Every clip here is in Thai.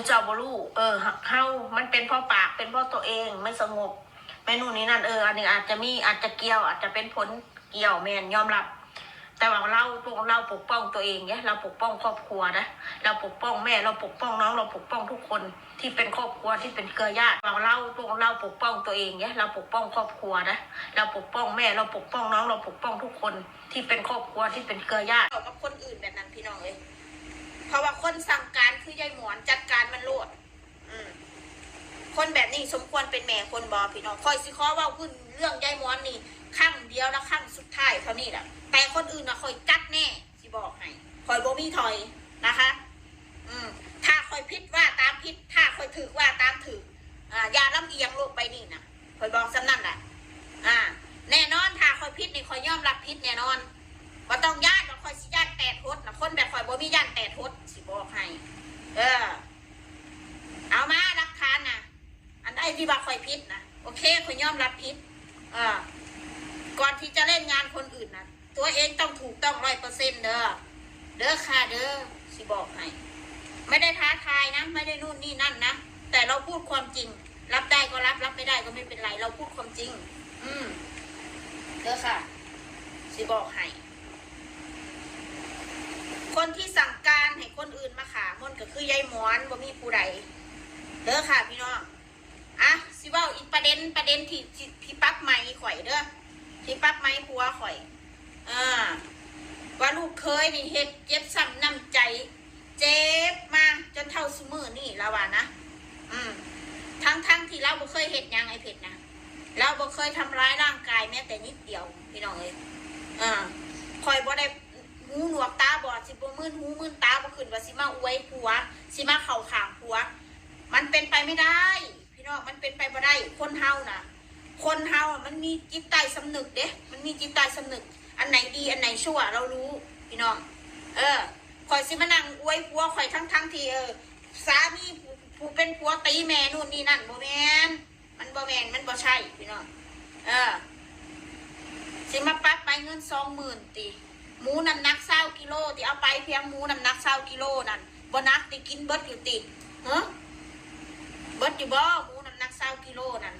เจ้าบลูเฮามันเป็นเพราะปากเป็นเพราะตัวเองไม่สงบไม่นู่นนี่นั่นอันนี้อาจจะเกี่ยวอาจจะเป็นผลเกี่ยวแมนยอมรับ แต่ว่าเราปกป้องตัวเองเนี่ยเราปกป้องครอบครัวนะเราปกป้องแม่เราปกป้องน้องเราปกป้องทุกคนที่เป็นครอบครัวที่เป็นเครือญาติเราปกป้องตัวเองเนี่ยเราปกป้องครอบครัวนะเราปกป้องแม่เราปกป้องน้องเราปกป้องทุกคนที่เป็นครอบครัวที่เป็นเครือญาติกับคนอื่นแบบนั้นพี่น้องเลยเพราะว่าคนสั่งการคือยายหมอนจัดการมันโลดคนแบบนี้สมควรเป็นแม่คนบอพี่น้องคอยสิขอว่าขึ้นเรื่องยายหมอนนี่ขั้งเดียวและขั้งสุดท้ายเท่านี้แหละแต่คนอื่นนะคอยจัดแน่สิบอกให้คอยโบมี่ถอยนะคะถ้าคอยพิษว่าตามพิษถ้าคอยถือว่าตามถืออย่าลำเอียงโลกไปนี่นะคอยบอกซ้ำนั่นแหละแน่นอนถ้าคอยพิษนี่คอยยอมรับพิษแน่นอนว่าต้องย่านว่าคอยสิย่านแต่ทดนะคนแบบคอยโบมี่ย่านแต่ทดสิบอกให้เอามาหลักฐานนะอันใดที่ว่าคอยพิษนะโอเคคอยยอมรับพิษก่อนที่จะเล่นงานคนอื่นนะตัวเองต้องถูกต้อง100%เด้อค่ะเด้อสิบอกให้ไม่ได้ท้าทายนะไม่ได้นู่นนี่นั่นนะแต่เราพูดความจริงรับได้ก็รับไม่ได้ก็ไม่เป็นไรเราพูดความจริงเด้อค่ะสิบอกให้คนที่สั่งการให้คนอื่นมาขามันก็คือยายหมอนบ่มีผู้ใดเด้อค่ะพี่น้องสิว่าอีกประเด็นที่ปั๊บไม้ข่อยเด้อที่ปั๊บไม้ผัวข่อยว่าลูกเคยนี่เฮ็ดเจ็บซ้ำน้ำใจเจ็บมาจนเท่าซุมือนี่แล้วว่านะทั้งที่เราบ่เคยเฮ็ดยังไอ้เผ็ดนะเราบ่เคยทำร้ายร่างกายแม้แต่นิดเดียวพี่น้องเอ้ยข่อยบ่ได้หูหนวกตาบอดสิบ่มื่นหูมื่นตาบ่ขึ้นว่าสิมาอวยผัวสิมาเข้าข้างผัวมันเป็นไปไม่ได้พี่น้องมันเป็นไปบ่ได้คนเฮานะคนเฮามันมีจิตใต้สำนึกเด้มันมีจิตใต้สำนึกอันไหนดีอันไหนชั่วเรารู้พี่น้องคอยสิมานั่งอวยผัวคอยทั้งที่สามีผู้เป็นผัวตีแม่นู่นนี่นั่นบ่แม่นมันบ่แม่นมันบ่ใช่พี่น้องสิมาปั๊บไปเงิน20,000ตีหมูน้ำหนัก20 กิโลตีเอาไปเพียงหมูน้ำหนัก20 กิโลนั่นบ่นักตีกินเบิดอยู่ติเบิดอยู่บ่หมูน้ำหนัก20 กิโลนั่น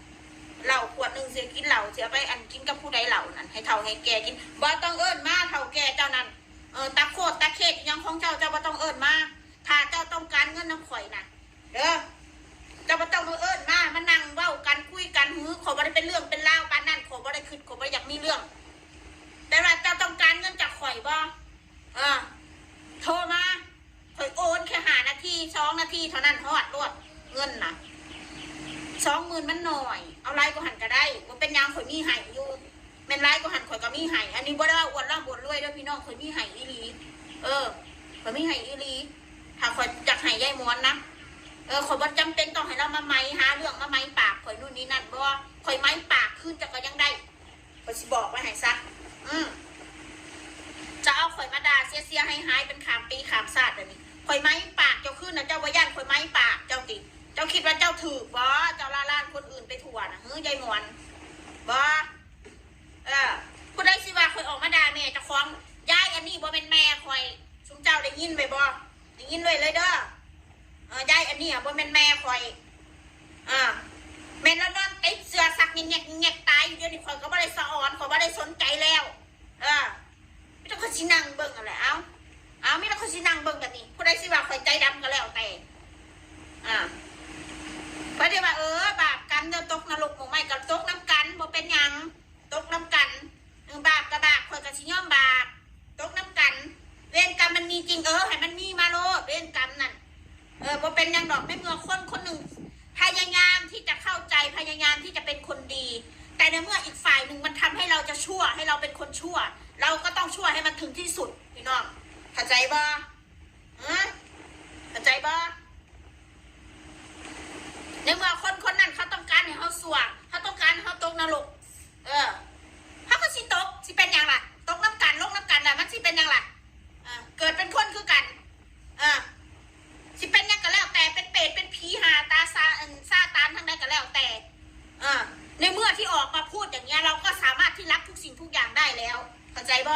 เหล้าขวดหนึ่งเสียกินเหล้าเสียไปอันกินกับผู้ใดเหล้านั่นให้เท่าให้แก่กินบ่ต้องเอิ้นมาเท่าแก่เจ้านั่นตะโคดตะเข็ดยังของเจ้าบ่ต้องเอิ้นมาถ้าเจ้าต้องการเงินน้ำข่อยน่ะเด้อเจ้าบ่ต้องมาเอิ้นมานั่งเว้ากันคุยกันขอบ่ได้เป็นเรื่องเป็นราวปานนั้นขอบ่ได้คิดขอบ่อยากมีเรื่องแต่ว่าเจ้าต้องการเงินจากข่อยบ่โทรมาข่อยโอนแค่5 นาที2 นาทีเท่านั้นฮอดรวดเงินน่ะ20,000มันหน่อยเอาไลน์ก็หันก็ได้ว่าเป็นยังข่อยมีไห้อยู่เป็นไลน์ก็หันข่อยก็มีไห้อันนี้บ่ได้ว่าอวดร่ำอวดรวยด้วยพี่น้องข่อยมีไห้อีหลีข่อยมีไห้อีหลีถ้าข่อยอยากไห้ยายม้วนนะข่อยบ่จำเป็นต้องให้เรามาไม้หาเรื่องมาไม้ปากข่อยนู่นนี่นั่นบ่ข่อยไม้ปากขึ้นจะก็ยังได้ข่อยสิบอกไว้ให้ซะจะเอาข่อยมาด่าเสียให้หายเป็นขามปีขามศาสตร์แบบนี้ข่อยไม้ปากเจ้าขึ้นนะเจ้าบ่ย่านข่อยไม้ปากเจ้าติเจ้าคิดว่าเจ้าถือบ่เจ้าล่าคนอื่นไปถั่วนะยายหมอนบ่ผู้ใดสิว่าข่อยออกมาด่าแม่เจ้าของยายอันนี้บ่เป็นแม่ข่อยชุมเจ้าได้ยินไปบ่ได้ยินเลยเด้อยายอันนี้บ่เป็นแม่ข่อยแม่แล้วนอนติดเสื้อซักแงกตายอยู่เดี๋ยวนี้ข่อยก็บ่ได้สะอ่อนข่อยบ่ได้สนใจแล้วไม่ต้องเขาสินั่งเบิ่งอะไรไม่ต้องเขาสินั่งเบิ่งกันนี่ผู้ใดสิว่าข่อยใจดำก็แล้วแต่เพราะที่ว่าบาปกรรมเดี๋ยวตกนรกหมู่ไม่กับตกน้ำกันบ่เป็นหยังตกน้ำกันบาปกับบาปข่อยกับชิย่อมบาปตกน้ำกันเวรกรรมมันมีจริงให้มันมีมาโลดเวรกรรมนั่นบ่เป็นหยังดอกไม่เมื่อคนหนึ่งพยายามที่จะเข้าใจพยายามที่จะเป็นคนดีแต่ในเมื่ออีกฝ่ายหนึ่งมันทำให้เราจะชั่วให้เราเป็นคนชั่วเราก็ต้องชั่วให้มันถึงที่สุดพี่น้องเข้าใจบ่เข้าใจบ่ในเมื่อคนนั้นเขาต้องการให้เขาสว่างเขาต้องการให้เขาตกนรกเขาก็สิตกสิเป็นอย่างไรตกน้ำกันลงน้ำกันแหละมันสิเป็นอย่างไรเกิดเป็นคนคือกันสิเป็นอย่างก็แล้วแต่เป็นเปรตเป็นผีหาตาซาตานทั้งนั้นก็แล้วแต่ในเมื่อที่ออกมาพูดอย่างเงี้ยเราก็สามารถที่รับทุกสิ่งทุกอย่างได้แล้วเข้าใจบ่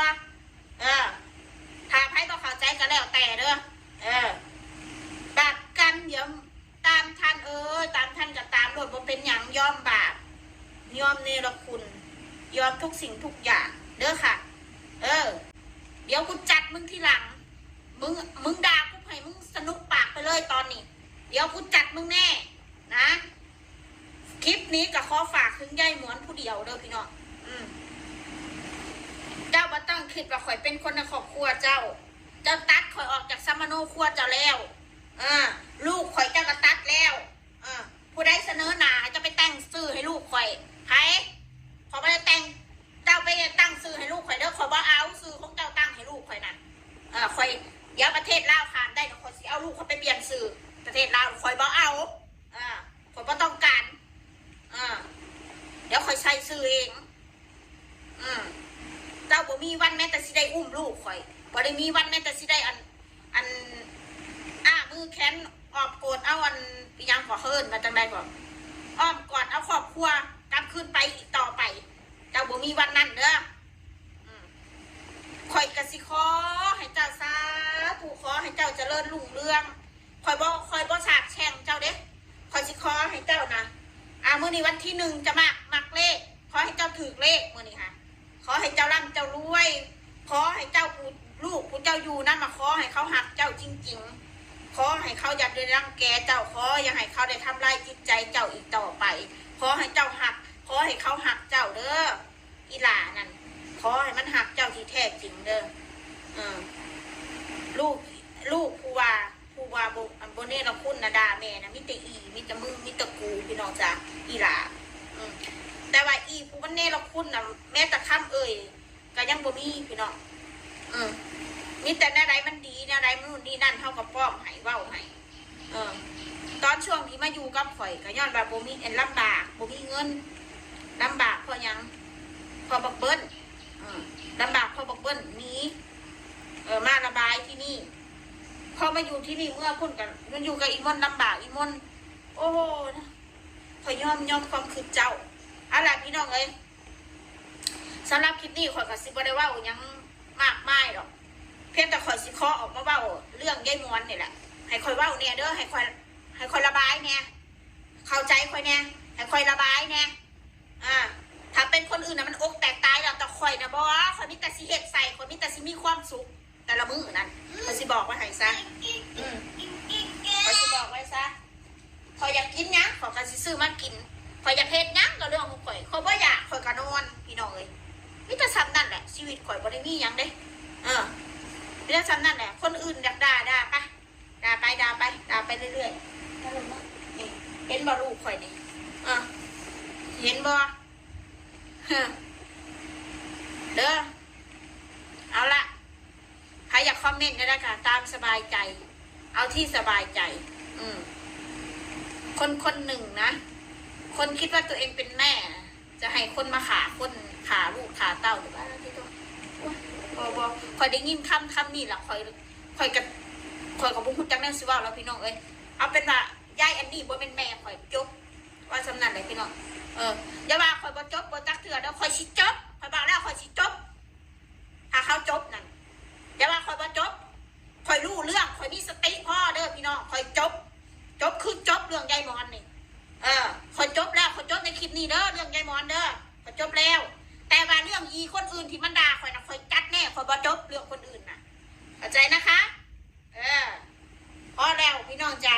ถ้าไพ่บ่เข้าใจก็แล้วแต่เด้อแบบ ยอมบาปยอมเนรคุณยอมทุกสิ่งทุกอย่างเด้อค่ะเดี๋ยวกูจัดมึงทีหลังมึงด่ากูให้มึงสนุกปากไปเลยตอนนี้เดี๋ยวกูจัดมึงแน่นะคลิปนี้ก็ขอฝากถึงยายหมวนผู้เดียวเด้อพี่น้องเจ้าบ่ต้องคิดว่าข่อยเป็นคนในครอบครัวเจ้าตัดข่อยออกจากซัมมโนครัวเจ้าแล้วลูกข่อยเจ้าก็ตัดแล้วผู้ใดเสนอหน้าจะไปแต่งซื้อให้ลูกข่อยใครขอไปแต่งเจ้าไปตั้งซื้อให้ลูกข่อยเด้อขอบ่เอาซื้อของเจ้าตั้งให้ลูกข่อยนั่นข่อยเดี๋ยวประเทศลาวผ่านได้เดี๋ยวข่อยสิเอาลูกเขาไปเปลี่ยนซื้อประเทศลาวข่อยบ่เอาข่อยบ่ต้องการเดี๋ยวข่อยใช้ซื้อเองเจ้าบ่มีวันแม้แต่สิได้อุ้มลูกข่อยบ่ได้มีวันแม้แต่สิได้อันมือแขนออกโกดเอายังขอเฮิร์นมาจังใดก่อนอ้อมกอดเอาครอบครัวกลับคืนไปอีกต่อไปเจ้าบ่มีวันนั้นเด้อข่อยกสิขอให้เจ้าสาธุขอให้เจ้าเจริญรุ่งเรืองข่อยบ่สาบแช่งเจ้าเด้ข่อยสิขอให้เจ้านะมื้อนี้วันที่1จะมักเลขขอให้เจ้าถือเลขมื้อนี้ค่ะขอให้เจ้าร่ำเจ้ารวยขอให้เจ้าลูกผู้เจ้าอยู่นั่นมาขอให้เขาหักเจ้าจริงๆขอให้เขาอย่าได้รังแกเจ้าขออย่าให้เขาได้ทำลายจิตใจเจ้าอีกต่อไปขอให้เจ้าหักขอให้เขาหักเจ้าเด้ออีหล่านั่นขอให้มันหักเจ้าที่แท้จริงเด้อลูกผู้ว่าโบเน่เราคุณนะดาแม่นะมิตรมิตรมึงมิตรกูพี่น้องจ้าอีหล่าแต่ว่าผู้วันเน่เราคุณนะแม้แต่คำก็ยังบ่มีพี่น้องมีแต่แนวใดมันดีแนวใดมันนู่นนี่นั่นเท่ากับป้อมให้เว้าให้ตอนช่วงที่มาอยู่กับข่อยก็ย้อนว่าบ่มีลำบากบ่มีเงินลำบากเพราะยังพอบักเบิ้ลลำบากพอบักเบิ้ลนี้มาระบายที่นี่พอมาอยู่ที่นี่เมื่อพุ่นกันมันอยู่กับอีมอนลำบากอีมอนโอ้โหข่อยยอมความคือเจ้าอะไรพี่น้องเอ้ยสำหรับคลิปนี้ข่อยกับซิบได้ว่ายังมากมายหรอกเพียงแต่ข่อยสิขอออกมาว่าเรื่องยายมวนนี่แหละให้ข่อยว่าเนี่ยเด้อให้ข่อยระบายเนี่ยเข้าใจข่อยเนี่ยให้ข่อยระบายเนี่ยถ้าเป็นคนอื่นนะมันอกแตกตายแล้วแต่ข่อยนะบ่ข่อยมีแต่สิเฮ็ดใส่ข่อยมีแต่สิมีความสุขแต่ละมื้อนั่นข่อยสิบอกไว้ให้ซะข่อยสิบอกไว้ซะข่อยอยากกินหยังข่อยก็สิซื้อมากินข่อยอยากเฮ็ดหยังก็เรื่องของข่อยบ่อยากข่อยก็นอนพี่น้องเอ้ยมีแต่ซ้ำนั่นแหละชีวิตข่อยบ่ได้มีหยังเด้มีแต่ซ้ำนั่นแหละคนอื่นอยากด่าไปด่าไปเรื่อยๆนี่เห็นบ่ลูกข่อยนี่เห็นบ่เด้อเอาละใครอยากคอมเมนต์ก็ได้ค่ะตามสบายใจเอาที่สบายใจคนหนึ่งนะคนคิดว่าตัวเองเป็นแม่จะให้คนมาขาลูกขาเต้าหรือว่าที่ตัวบ่คอยได้ยินคำนี่แหละคอยกับบุ้งคุณจังแน่สิว่าแล้วพี่น้องเอ้ยเอาเป็นว่ายายอันนี้บ่เป็นแม่คอยจบว่าสำนักไหนพี่น้องอย่าว่าคอยบ่จบบ่จักเถื่อเดี๋ยวคอยสิจบคอยบอกแล้วคอยสิจบถ้าเขาจบนั่นอย่าว่าคอยบ่จบคอยรู้เรื่องคอยมีสติพ่อเด้อพี่น้องคอยจบคือจบเรื่องยายมอนนี่คอยจบแล้วคอยจบในคลิปนี้เด้อเรื่องยายมอนเด้อคอยจบแล้วแต่ว่าเรื่องคนอื่นที่มันด่าคอยนะคอยจัดแน่คอยบ่จบเรื่องคนอื่นน่ะเข้าใจนะคะพอแล้วพี่น้องจ๋า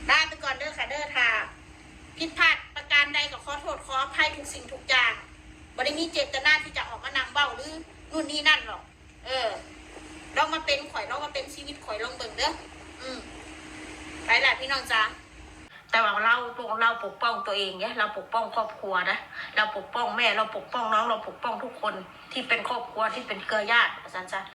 ลาไปก่อนเด้อค่ะเด้อค่ะผิดพลาดประการใดก็ขอโทษขออภัยทุกสิ่งทุกอย่างบ่ได้มีเจตนาที่จะออกมานั่งเบ้าหรือนู่นนี่นั่นหรอกลองมาเป็นข่อยลองมาเป็นชีวิตข่อยลองเบิ่งเด้อไปแหละพี่น้องจ๋าแต่ว่าพวกเราปกป้องตัวเองเนี่ยเราปกป้องครอบครัวนะเราปกป้องแม่เราปกป้องน้องเราปกป้องทุกคนที่เป็นครอบครัวที่เป็นเครือญาติอาจารย์